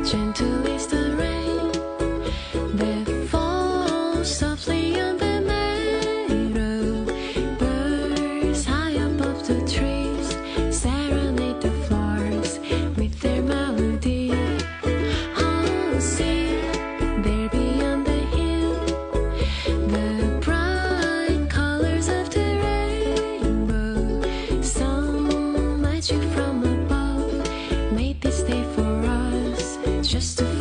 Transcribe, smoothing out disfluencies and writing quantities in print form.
Gentle is the rain that falls softly on the meadow. Birds high above the trees serenade the flowers with their melody. Oh, see, there beyond the hill, the bright colors of the rainbow. Some magic from above made this day for us just to